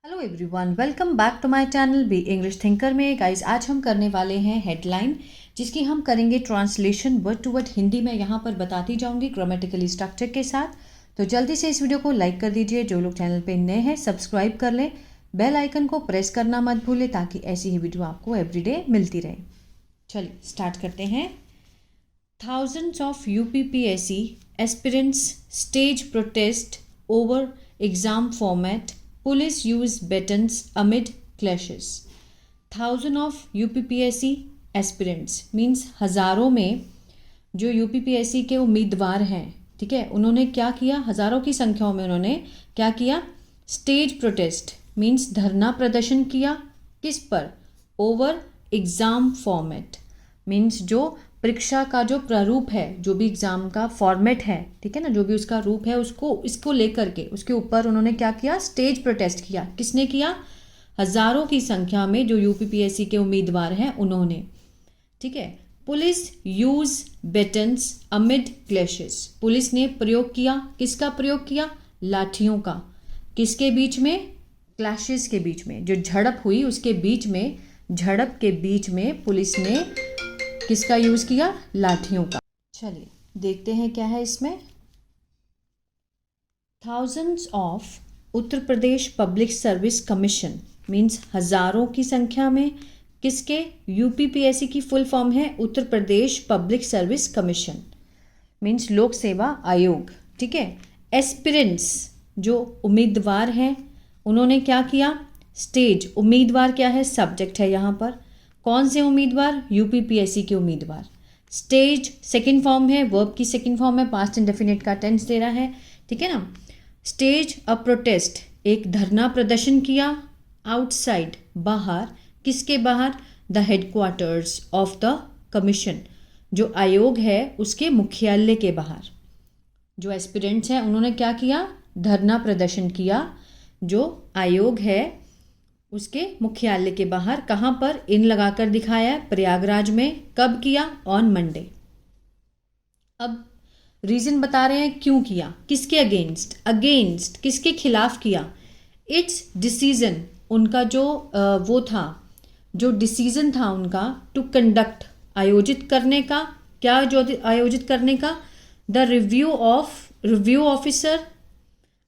Hello everyone, welcome back to my channel B English thinker में। Guys, आज हम करने वाले हैं हेडलाइन, जिसकी हम करेंगे translation word to word Hindi में। यहाँ पर बताती जाऊँगी ग्रामेटिकली स्ट्रक्चर के साथ। तो जल्दी से इस वीडियो को लाइक कर दीजिए। जो लोग चैनल पे नए हैं सब्सक्राइब कर लें, बेल आइकन को प्रेस करना मत भूलें ताकि ऐसी ही वीडियो आपको एवरीडे मिलती रहे। चलिए स्टार्ट करते हैं। Thousands of UPPSC aspirants stage protest over exam format. Police use batons amid clashes. Thousands of UPPSC aspirants means हज़ारों में जो UPPSC के उम्मीदवार हैं, ठीक है, उन्होंने क्या किया? हज़ारों की संख्याओं में उन्होंने क्या किया? स्टेज प्रोटेस्ट मीन्स धरना प्रदर्शन किया। किस पर? ओवर एग्ज़ाम फॉर्मेट मीन्स जो परीक्षा का जो प्रारूप है, जो भी एग्ज़ाम का फॉर्मेट है, ठीक है ना, जो भी उसका रूप है, इसको लेकर के उसके ऊपर उन्होंने क्या किया? स्टेज प्रोटेस्ट किया। किसने किया? हज़ारों की संख्या में जो यूपीपीएससी के उम्मीदवार हैं उन्होंने, ठीक है। Police use batons amid clashes. Police ने प्रयोग किया। किसका प्रयोग किया? लाठियों का। किसके बीच में? क्लैशेस के बीच में। जो झड़प हुई उसके बीच में, झड़प के बीच में पुलिस ने किसका यूज़ किया? लाठियों का। चलिए देखते हैं क्या है इसमें। Thousands of Uttar Pradesh public service commission means हज़ारों की संख्या में। किसके? यूपीपीएससी की फुल फॉर्म है Uttar Pradesh public service commission means लोक सेवा आयोग, ठीक है। एस्पिरेंट्स जो उम्मीदवार हैं उन्होंने क्या किया? स्टेज, उम्मीदवार क्या है? सब्जेक्ट है यहाँ पर। कौन से उम्मीदवार? यूपीपीएससी के उम्मीदवार। स्टेज सेकंड फॉर्म है, वर्ब की सेकंड फॉर्म है, पास्ट इंडेफिनिट का टेंस दे रहा है, ठीक है ना। स्टेज अ प्रोटेस्ट, एक धरना प्रदर्शन किया। आउटसाइड, बाहर। किसके बाहर? The headquarters of the commission, जो आयोग है उसके मुख्यालय के बाहर। जो एस्पिरेंट्स हैं उन्होंने क्या किया? धरना प्रदर्शन किया जो आयोग है उसके मुख्यालय के बाहर। कहाँ पर? इन लगाकर दिखाया है, प्रयागराज में। कब किया? On Monday. अब रीजन बता रहे हैं क्यों किया, किसके अगेंस्ट? अगेंस्ट किसके खिलाफ किया? इट्स डिसीजन, उनका जो वो था, जो डिसीजन था उनका, टू कंडक्ट, आयोजित करने का। क्या जो आयोजित करने का? The review officer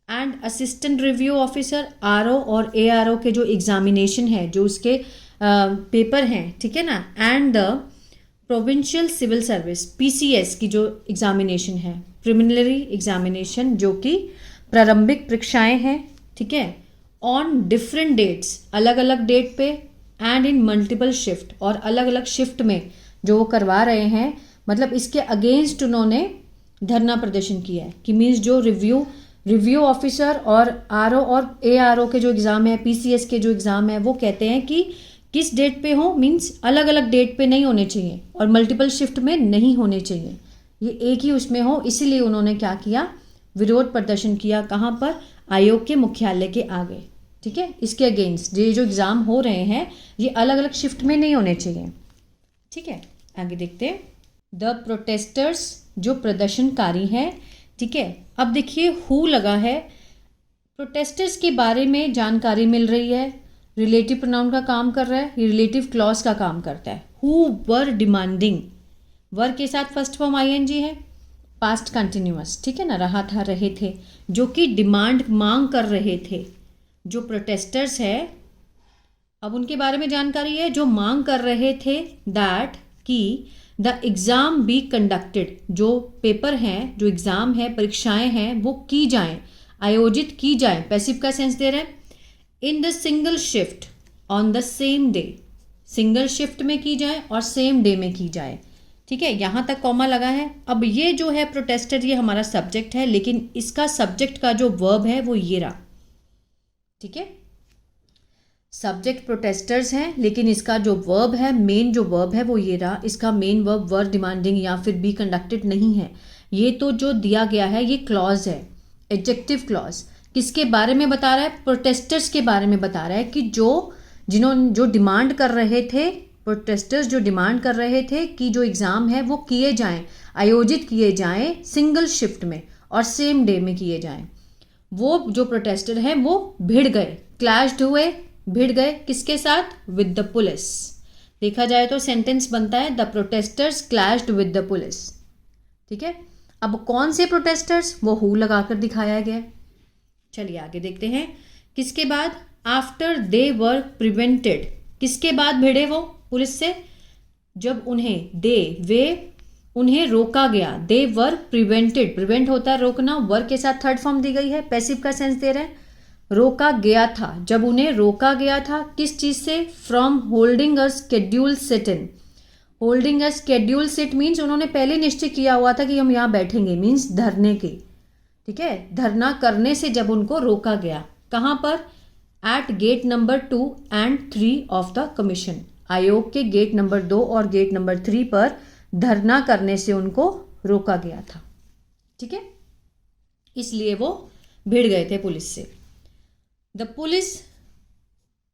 and assistant review officer, RO और एआरओ के जो एग्जामिनेशन है, जो उसके पेपर हैं, ठीक है ना, and the provincial civil service PCS की जो एग्जामिनेशन है, प्रिलिमिनरी एग्जामिनेशन, जो कि प्रारंभिक परीक्षाएं हैं, ठीक है, ऑन डिफरेंट डेट्स, अलग अलग डेट पे, एंड इन मल्टीपल शिफ्ट, और अलग अलग शिफ्ट में जो वो करवा रहे हैं। मतलब इसके अगेंस्ट उन्होंने धरना प्रदर्शन किया है कि मीन्स जो रिव्यू ऑफिसर और आरओ और एआरओ के जो एग्ज़ाम है, पीसीएस के जो एग्ज़ाम है, वो कहते हैं कि किस डेट पे हो, मीन्स अलग अलग डेट पे नहीं होने चाहिए और मल्टीपल शिफ्ट में नहीं होने चाहिए, ये एक ही उसमें हो। इसीलिए उन्होंने क्या किया? विरोध प्रदर्शन किया। कहाँ पर? आयोग के मुख्यालय के आगे, ठीक है। इसके अगेंस्ट ये जो एग्ज़ाम हो रहे हैं ये अलग अलग शिफ्ट में नहीं होने चाहिए, ठीक है। आगे देखते हैं। द प्रोटेस्टर्स, जो प्रदर्शनकारी हैं, ठीक है। अब देखिए हु लगा है, प्रोटेस्टर्स के बारे में जानकारी मिल रही है। रिलेटिव प्रोनाउन का काम कर रहा है, ये रिलेटिव क्लॉज का काम करता है। हु वर डिमांडिंग, वर के साथ फर्स्ट फॉर्म आईएनजी है, पास्ट कंटिन्यूअस, ठीक है ना, रहा था, रहे थे, जो कि डिमांड, मांग कर रहे थे। जो प्रोटेस्टर्स है, अब उनके बारे में जानकारी है, जो मांग कर रहे थे दैट कि द एग्ज़ाम बी कंडक्टेड, जो पेपर हैं, जो एग्ज़ाम है, परीक्षाएं हैं, वो की जाएं, आयोजित की जाएं, पैसिव का सेंस दे रहे हैं, in the single shift on the same day, single shift में की जाए और सेम डे में की जाए, ठीक है। यहाँ तक कॉमा लगा है। अब ये जो है प्रोटेस्टर, ये हमारा सब्जेक्ट है, लेकिन इसका सब्जेक्ट का जो वर्ब है वो ये रहा, ठीक है। सब्जेक्ट प्रोटेस्टर्स हैं, लेकिन इसका जो वर्ब है, मेन जो वर्ब है वो ये रहा। इसका मेन वर्ब वर डिमांडिंग या फिर बी कंडक्टेड नहीं है। ये तो जो दिया गया है ये क्लॉज है, एडजेक्टिव क्लॉज। किसके बारे में बता रहा है? प्रोटेस्टर्स के बारे में बता रहा है कि जो डिमांड कर रहे थे, प्रोटेस्टर्स जो डिमांड कर रहे थे कि जो एग्ज़ाम है वो किए जाएं, आयोजित किए जाएं सिंगल शिफ्ट में और सेम डे में किए जाएं। वो जो प्रोटेस्टर हैं वो भिड़ गए, क्लैश्ड हुए, भिड़ गए, किसके साथ? With the police. देखा जाए तो सेंटेंस बनता है the protesters clashed with the police. ठीक है, अब कौन से प्रोटेस्टर्स, वो हु लगाकर दिखाया गया। चलिए आगे देखते हैं। किसके बाद? आफ्टर दे वर प्रिवेंटेड, किसके बाद भिड़े वो पुलिस से? जब उन्हें रोका गया। दे वर प्रिवेंटेड, प्रिवेंट होता है रोकना, वर के साथ थर्ड फॉर्म दी गई है, पैसिव का सेंस दे रहे हैं। रोका गया था, जब उन्हें रोका गया था किस चीज से? From holding a schedule sit in. Holding a schedule sit means उन्होंने पहले निश्चय किया हुआ था कि हम यहाँ बैठेंगे, मीन्स धरने के। ठीक है, धरना करने से जब उनको रोका गया, कहाँ पर? At gate number 2 and 3 of the commission. आयोग के गेट नंबर 2 और गेट नंबर 3 पर धरना करने से उनको रोका गया था। ठीक है, इसलिए वो भिड़ गए थे पुलिस से। The police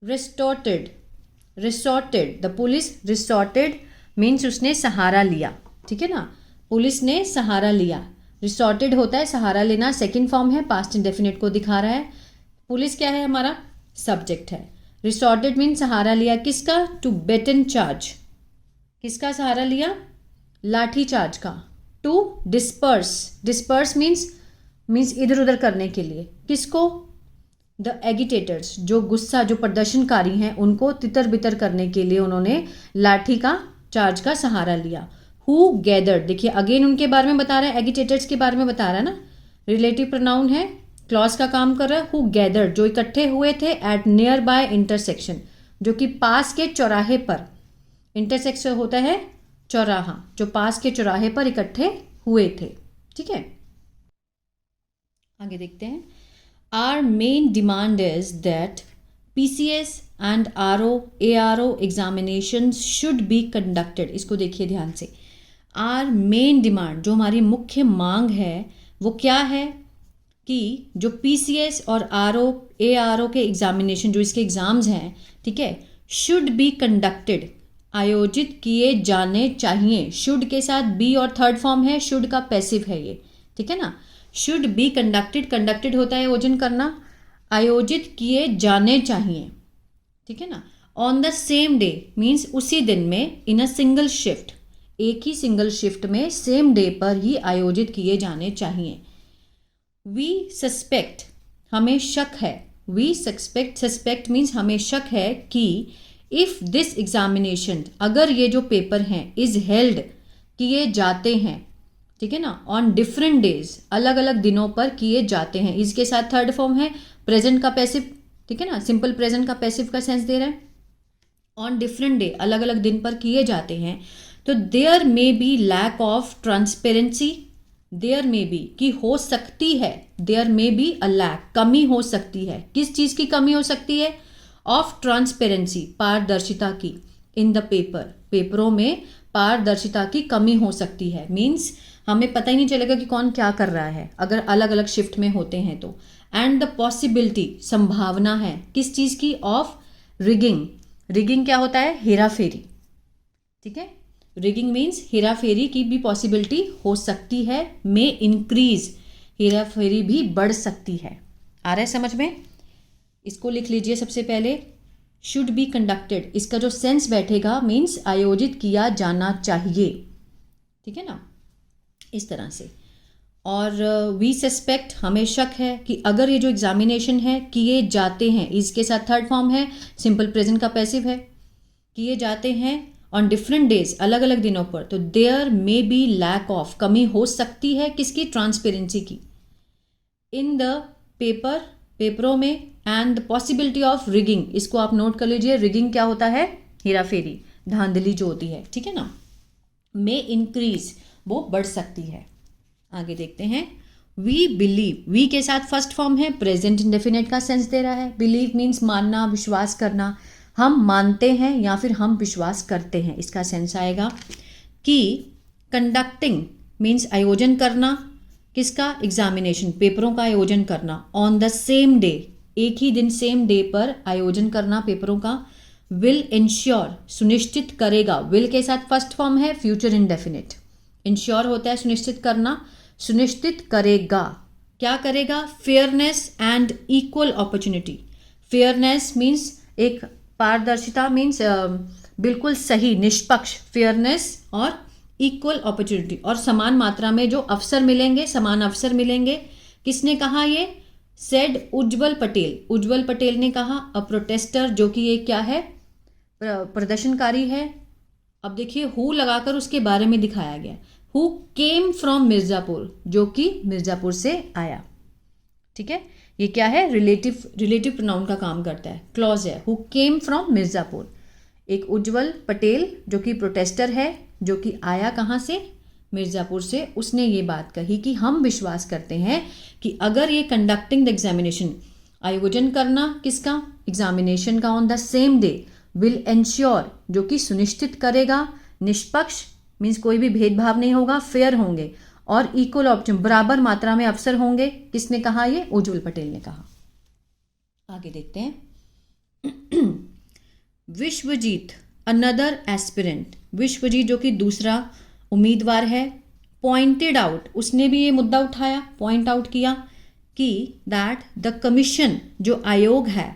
resorted, the police resorted means उसने सहारा लिया। ठीक है ना, पुलिस ने सहारा लिया। रिसॉर्टेड होता है सहारा लेना, सेकंड फॉर्म है, पास्ट इंडेफिनिट को दिखा रहा है। पुलिस क्या है? हमारा सब्जेक्ट है। रिसॉर्टेड मीन्स सहारा लिया, किसका? टू बेटन चार्ज, किसका सहारा लिया? लाठी चार्ज का। टू डिस्पर्स, डिस्पर्स मीन्स इधर उधर करने के लिए, किसको? द एगिटेटर्स, जो गुस्सा, जो प्रदर्शनकारी हैं उनको तितर बितर करने के लिए उन्होंने लाठी का चार्ज का सहारा लिया। हु गैदर्ड, देखिए अगेन उनके बारे में बता रहा है, एगिटेटर्स के बारे में बता रहा है ना, रिलेटिव प्रोनाउन है, क्लॉज का काम कर रहा है। हु गैदर्ड, जो इकट्ठे हुए थे एट नियर बाय इंटरसेक्शन, जो कि पास के चौराहे पर, इंटरसेक्शन होता है चौराहा, जो पास के चौराहे पर इकट्ठे हुए थे। ठीक है, आगे देखते हैं। Our main demand is that PCS and ARO examination should be conducted. इसको देखिए ध्यान से। आर मेन डिमांड, जो हमारी मुख्य मांग है वो क्या है? कि जो PCS और ARO के एग्जामिनेशन, जो इसके एग्जाम्स हैं, ठीक है, शुड बी कंडक्टेड, आयोजित किए जाने चाहिए। शुड के साथ बी और थर्ड फॉर्म है, शुड का पैसिव है ये। ठीक है ना, शुड बी कंडक्टेड, कंडक्टेड होता है आयोजन करना, आयोजित किए जाने चाहिए। ठीक है ना। On the same day means उसी दिन में, इन अ सिंगल शिफ्ट, एक ही सिंगल शिफ्ट में सेम डे पर ही आयोजित किए जाने चाहिए। वी सस्पेक्ट, हमें शक है। वी सस्पेक्ट मीन्स हमें शक है कि इफ दिस एग्जामिनेशन, अगर ये जो पेपर हैं, इज हेल्ड, किए जाते हैं, ठीक है ना, ऑन डिफरेंट डेज, अलग अलग दिनों पर किए जाते हैं। इसके साथ थर्ड फॉर्म है, प्रेजेंट का पैसिव, ठीक है ना, सिंपल प्रेजेंट का पैसिव का सेंस दे रहा है। ऑन डिफरेंट डे, अलग अलग दिन पर किए जाते हैं, तो there may be lack of transparency, there may be कि हो सकती है, there may be a lack, कमी हो सकती है। किस चीज की कमी हो सकती है? ऑफ ट्रांसपेरेंसी, पारदर्शिता की। इन द पेपर, पेपरों में पारदर्शिता की कमी हो सकती है। मीन्स हमें पता ही नहीं चलेगा कि कौन क्या कर रहा है अगर अलग अलग शिफ्ट में होते हैं तो। एंड द पॉसिबिलिटी, संभावना है, किस चीज की? Of rigging. रिगिंग क्या होता है? हेरा फेरी। ठीक है, रिगिंग मीन्स हेरा फेरी की भी पॉसिबिलिटी हो सकती है। मे इंक्रीज, हेरा फेरी भी बढ़ सकती है। आ रहा है समझ में? इसको लिख लीजिए सबसे पहले, शुड बी कंडक्टेड, इसका जो सेंस बैठेगा मीन्स आयोजित किया जाना चाहिए। ठीक है ना, इस तरह से। और वी सस्पेक्ट, हमें शक है कि अगर ये जो एग्जामिनेशन है किए जाते हैं, इसके साथ थर्ड फॉर्म है, सिंपल प्रेजेंट का पैसिव है, किए जाते हैं ऑन डिफरेंट डेज, अलग अलग दिनों पर, तो there may be lack of, कमी हो सकती है किसकी? ट्रांसपेरेंसी की। इन द पेपर, पेपरों में, and the possibility of rigging, इसको आप नोट कर लीजिए। रिगिंग क्या होता है? हेरा फेरी, धांधली जो होती है। ठीक है ना। मे इंक्रीज, वो बढ़ सकती है। आगे देखते हैं। वी बिलीव, वी के साथ फर्स्ट फॉर्म है, प्रेजेंट इंडेफिनिट का सेंस दे रहा है। बिलीव मीन्स मानना, विश्वास करना। हम मानते हैं या फिर हम विश्वास करते हैं, इसका सेंस आएगा। कि कंडक्टिंग मीन्स आयोजन करना, किसका? एग्जामिनेशन, पेपरों का आयोजन करना। ऑन द सेम डे, एक ही दिन, सेम डे पर आयोजन करना पेपरों का। विल इंश्योर, सुनिश्चित करेगा। विल के साथ फर्स्ट फॉर्म है, फ्यूचर इंडेफिनिट। इंश्योर होता है सुनिश्चित करना, सुनिश्चित करेगा। क्या करेगा? Fairness and equal opportunity. Fairness means एक पारदर्शिता मीन्स बिल्कुल सही, निष्पक्ष, फेयरनेस और इक्वल अपॉर्चुनिटी और समान मात्रा में जो अवसर मिलेंगे, समान अवसर मिलेंगे। किसने कहा ये? सेड उज्जवल पटेल। उज्जवल पटेल ने कहा। अ प्रोटेस्टर, जो कि ये क्या है? प्रदर्शनकारी है। अब देखिए हु लगाकर उसके बारे में दिखाया गया। हु केम फ्रॉम मिर्जापुर, जो कि मिर्जापुर से आया। ठीक है, ये क्या है? रिलेटिव प्रोनाउन का काम करता है, क्लॉज है। Who came from Mirzapur. एक उज्जवल पटेल जो कि प्रोटेस्टर है, जो कि आया कहाँ से? मिर्ज़ापुर से। उसने ये बात कही कि हम विश्वास करते हैं कि अगर ये कंडक्टिंग द एग्जामिनेशन, आयोजन करना किसका? एग्जामिनेशन का on the same day, will ensure, जो कि सुनिश्चित करेगा, निष्पक्ष मीन्स कोई भी भेदभाव नहीं होगा, फेयर होंगे और इक्वल ऑप्शन, बराबर मात्रा में अवसर होंगे। किसने कहा ये? उज्जवल पटेल ने कहा। आगे देखते हैं। Vishwajeet, another aspirant. विश्वजीत जो कि दूसरा उम्मीदवार है, पॉइंटेड आउट, उसने भी ये मुद्दा उठाया, पॉइंट आउट किया कि दैट द कमीशन, जो आयोग है,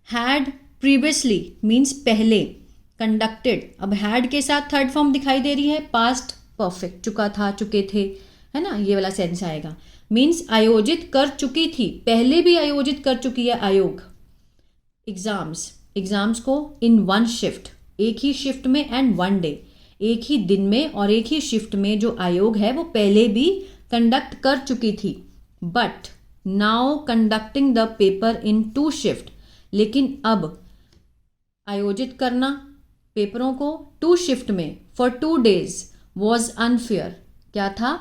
हैड प्रीवियसली मीन्स पहले, कंडक्टेड, अब हैड के साथ थर्ड फॉर्म दिखाई दे रही है, पास्ट परफेक्ट, चुका था, चुके थे, है ना, ये वाला सेंस आएगा। मीन्स आयोजित कर चुकी थी, पहले भी आयोजित कर चुकी है आयोग। एग्जाम्स को इन वन शिफ्ट, एक ही शिफ्ट में, एंड वन डे, एक ही दिन में और एक ही शिफ्ट में जो आयोग है वो पहले भी कंडक्ट कर चुकी थी। But now conducting the paper in 2 shift, लेकिन अब आयोजित करना पेपरों को 2 शिफ्ट में फॉर 2 days वॉज अनफेयर। क्या था?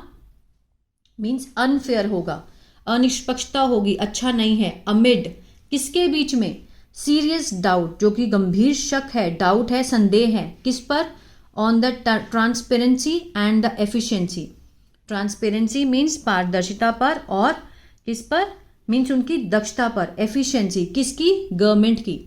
मीन्स अनफेयर होगा, अनिष्पक्षता होगी, अच्छा नहीं है। अमिड, किसके बीच में? सीरियस डाउट, जो कि गंभीर शक है, डाउट है, संदेह है। किस पर? On the transparency and the efficiency. Transparency means पारदर्शिता पर, और किस पर? मीन्स उनकी दक्षता पर। एफिशिएंसी किसकी? गवर्नमेंट की,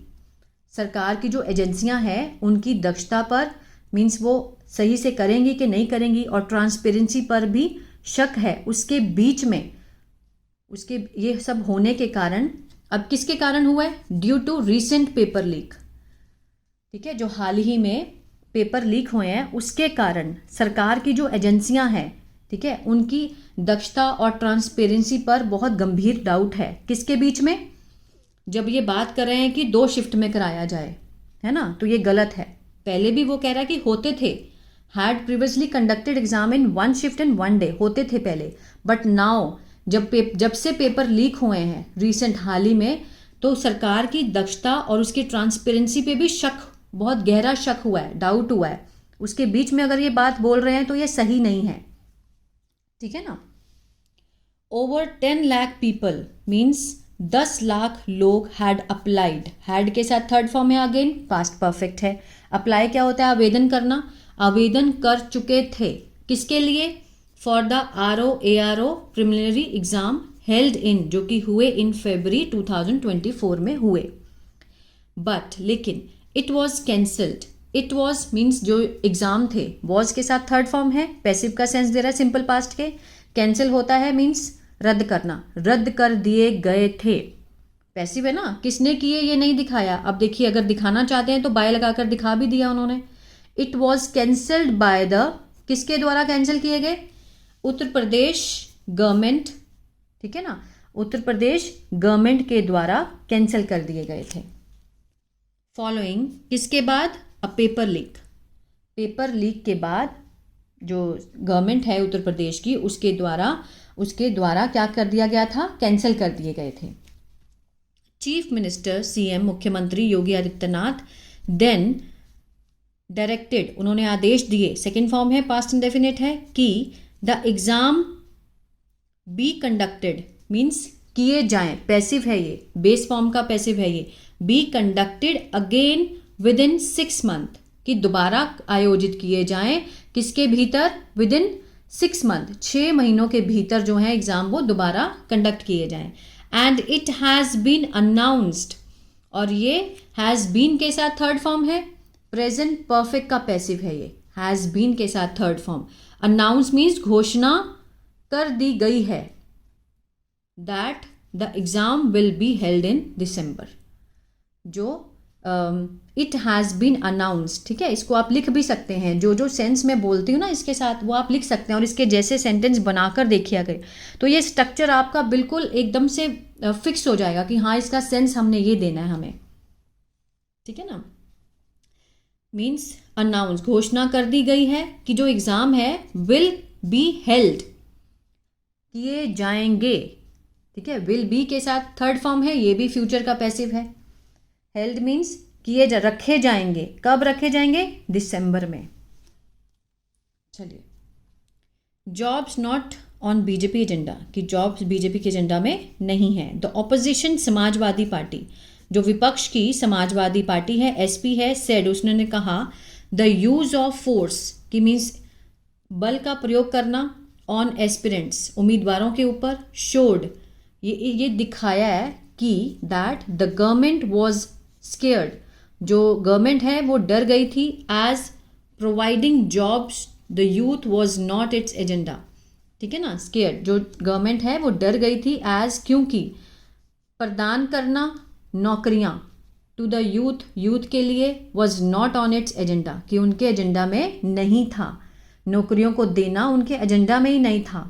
सरकार की जो एजेंसियां हैं उनकी दक्षता पर, मीन्स वो सही से करेंगी कि नहीं करेंगी, और ट्रांसपेरेंसी पर भी शक है। उसके बीच में उसके ये सब होने के कारण, अब किसके कारण हुआ है? Due to recent paper leak. ठीक है, जो हाल ही में पेपर लीक हुए हैं उसके कारण सरकार की जो एजेंसियां हैं, ठीक है, उनकी दक्षता और ट्रांसपेरेंसी पर बहुत गंभीर डाउट है। किसके बीच में? जब ये बात कर रहे हैं कि 2 शिफ्ट में कराया जाए, है ना, तो ये गलत है। पहले भी वो कह रहा है कि होते थे, had previously conducted exam in 1 shift and 1 day, होते थे पहले। बट नाउ जब से पेपर लीक हुए हैं रिसेंट, हाल ही में, तो सरकार की दक्षता और उसकी ट्रांसपेरेंसी पे भी शक, बहुत गहरा शक हुआ है, डाउट हुआ है। उसके बीच में अगर ये बात बोल रहे हैं तो ये सही नहीं है। ठीक है ना। Over 10 lakh people means 10 lakh लोग हैड अप्लाइड। हैड के साथ थर्ड फॉर्म है, अगेन पास्ट परफेक्ट है। अप्लाई क्या होता है? आवेदन करना। आवेदन कर चुके थे, किसके लिए? For the ARO preliminary exam held in, जो कि हुए इन February 2024 में हुए। बट लेकिन it was cancelled. It was means जो एग्जाम थे, वॉज के साथ थर्ड फॉर्म है, पैसिव का सेंस दे रहा है सिंपल पास्ट के। कैंसिल होता है मीन्स रद्द करना, रद्द कर दिए गए थे। पैसिव है ना, किसने किए ये नहीं दिखाया। अब देखिए अगर दिखाना चाहते हैं तो बाय लगाकर दिखा भी दिया उन्होंने। It was cancelled by the, किसके द्वारा कैंसिल किए गए? उत्तर प्रदेश गवर्नमेंट। ठीक है ना, उत्तर प्रदेश गवर्नमेंट के द्वारा कैंसिल कर दिए गए थे। फॉलोइंग, किसके बाद? A paper leak. Paper leak के बाद जो गवर्नमेंट है उत्तर प्रदेश की, उसके द्वारा क्या कर दिया गया था? कैंसिल कर दिए गए थे। चीफ मिनिस्टर CM मुख्यमंत्री योगी आदित्यनाथ देन डायरेक्टेड, उन्होंने आदेश दिए, सेकेंड फॉर्म है, पास्ट इंडेफिनिट है, कि the exam be conducted means किए जाएं, पैसिव है ये, बेस फॉर्म का पैसिव है ये। Be conducted again with in 6 month, कि दोबारा आयोजित किए जाएं, किसके भीतर? विद इन 6 मंथ, 6 महीनों के भीतर जो है एग्जाम वो दोबारा कंडक्ट किए जाएं। And it has been announced, और ये हैज़ बीन के साथ थर्ड फॉर्म है, प्रेजेंट परफेक्ट का पैसिव है ये, हैज़ बीन के साथ थर्ड फॉर्म। अनाउंस मीन्स घोषणा कर दी गई है, that the exam will be held in December. जो इट हैज़ बीन अनाउंस, ठीक है, इसको आप लिख भी सकते हैं, जो जो सेंस में बोलती हूँ ना इसके साथ वो आप लिख सकते हैं और इसके जैसे सेंटेंस बनाकर देखिए अगर, तो ये स्ट्रक्चर आपका बिल्कुल एकदम से फिक्स हो जाएगा कि हाँ इसका सेंस हमने ये देना है हमें, ठीक है ना। मीन्स अनाउंस, घोषणा कर दी गई है कि जो एग्ज़ाम है विल बी हेल्ड, किए जाएंगे, ठीक है, विल बी के साथ थर्ड फॉर्म है, ये भी फ्यूचर का पैसिव है। हेल्ड मीन्स रखे जाएंगे, कब रखे जाएंगे, दिसंबर में। चलिए, jobs not on BJP agenda, कि जॉब्स बीजेपी के एजेंडा में नहीं है। द ऑपोजिशन समाजवादी पार्टी, जो विपक्ष की समाजवादी पार्टी है, एसपी है, सेड, उसने कहा द यूज ऑफ फोर्स, की मीन्स बल का प्रयोग करना, ऑन एस्पिरेंट्स, उम्मीदवारों के ऊपर, शोड, ये दिखाया है कि that the government was scared, जो गवर्नमेंट है वो डर गई थी, as providing jobs the youth was not its agenda, ठीक है ना। स्केयर्ड, जो गवर्नमेंट है वो डर गई थी, एज, क्योंकि प्रदान करना नौकरियां टू द यूथ, यूथ के लिए, was not on it's agenda, कि उनके एजेंडा में नहीं था, नौकरियों को देना उनके एजेंडा में ही नहीं था,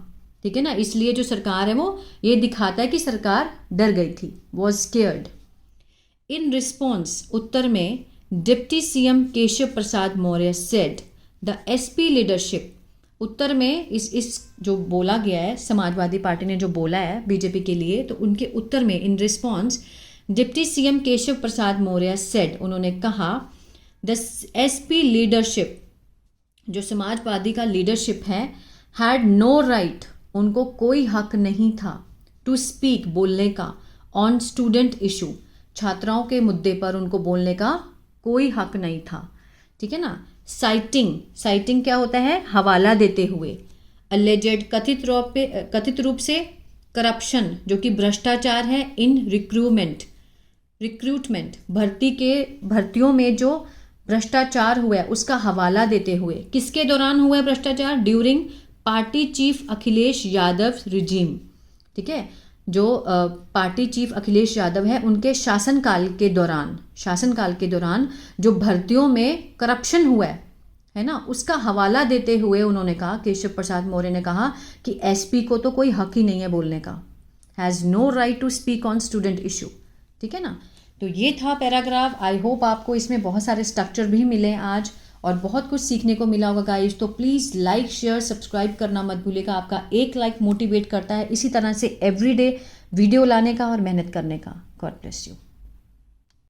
ठीक है ना। इसलिए जो सरकार है वो ये दिखाता है कि सरकार डर गई थी, वॉज स्केयर्ड। इन रिस्पॉन्स, उत्तर में, deputy CM Keshav Prasad Maurya said the SP leadership, उत्तर में इस जो बोला गया है, समाजवादी पार्टी ने जो बोला है बीजेपी के लिए, तो उनके उत्तर में in response deputy CM Keshav Prasad Maurya said, उन्होंने कहा द एसपी लीडरशिप, जो समाजवादी का लीडरशिप है, हैड नो राइट, उनको कोई हक नहीं था, टू स्पीक, बोलने का, ऑन स्टूडेंट इशू, छात्राओं के मुद्दे पर उनको बोलने का कोई हक नहीं था, ठीक है ना। साइटिंग, साइटिंग क्या होता है, हवाला देते हुए, अलेजेड, कथित रूप से, करप्शन, जो कि भ्रष्टाचार है, इन रिक्रूटमेंट, भर्तियों में जो भ्रष्टाचार हुआ है उसका हवाला देते हुए, किसके दौरान हुआ है भ्रष्टाचार, during party chief Akhilesh Yadav regime, ठीक है, जो पार्टी चीफ अखिलेश यादव है उनके शासनकाल के दौरान जो भर्तियों में करप्शन हुआ है ना, उसका हवाला देते हुए उन्होंने कहा, केशव प्रसाद मौर्य ने कहा कि एसपी को तो कोई हक ही नहीं है बोलने का, has no right to speak on student issue, ठीक है ना। तो ये था पैराग्राफ। आई होप आपको इसमें बहुत सारे स्ट्रक्चर भी मिले आज और बहुत कुछ सीखने को मिला होगा गाइज। तो प्लीज़ लाइक, शेयर, सब्सक्राइब करना मत भूलिएगा। आपका एक लाइक मोटिवेट करता है इसी तरह से एवरीडे वीडियो लाने का और मेहनत करने का। God bless you.